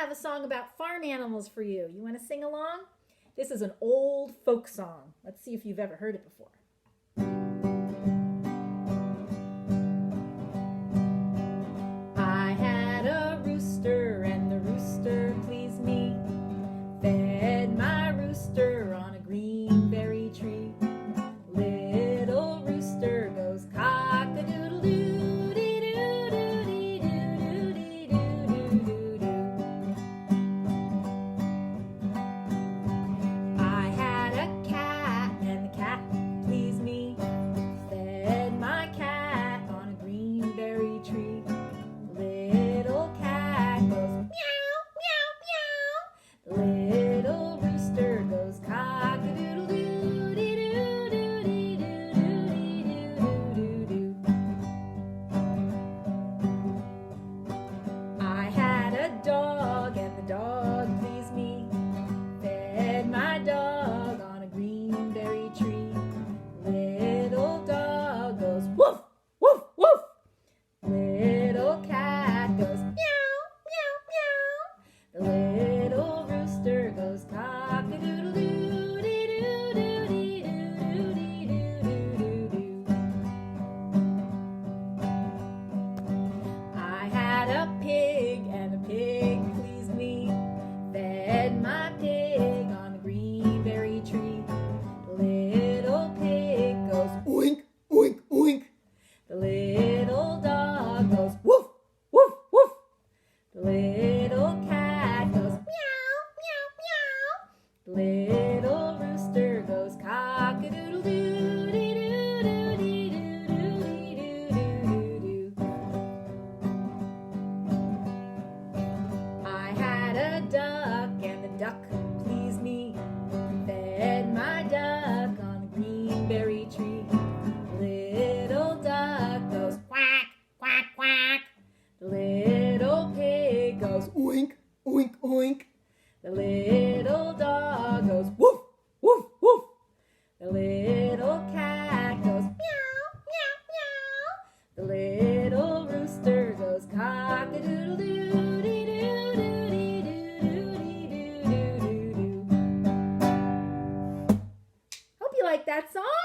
have a song about farm animals for you. You want to sing along? This is an old folk song. Let's see if you've ever heard it before. I had a rooster and the rooster pleased me. Fed my rooster on a green berry tree. Little rooster goes cock-a-doodle-doo, dee-doo-doo-dee-doo-doo-doo-doo-doo. I had a cat and the cat pleased me. Fed my cat on a green berry tree. Little cat goes meow, meow, meow. The little rooster goes cock-a-doodle-doo, dee-doo-doo-dee-doo-doo-doo-doo-doo. I had a dog and the dog pleased me. Fed my dog on a green berry tree. Little dog goes woof, woof, woof. Little cat goes meow, meow, meow. The little rooster goes cock-a-doodle-doo, dee-doo-doo-dee-doo-doo-doo-doo-doo. I had a pig and a pig pleased me. Fed my pig on a green berry tree. The little pig goes oink, oink, oink. The little dog goes woof, woof, woof. The little cat goes meow, meow, meow. The little rooster goes cock-a-doodle-doo, dee-doo-doo-dee-doo-doo-doo-doo-doo. I had a duck and the duck pleased me. Fed my duck on a green berry tree. Little duck goes quack, quack, quack. The little pig goes oink, oink, oink. The little dog goes woof, woof, woof. The little cat goes meow, meow, meow. The little rooster goes cock-a-doodle-doo, dee-doo-doo-dee-doo-doo-doo-doo-doo. Hope you like that song.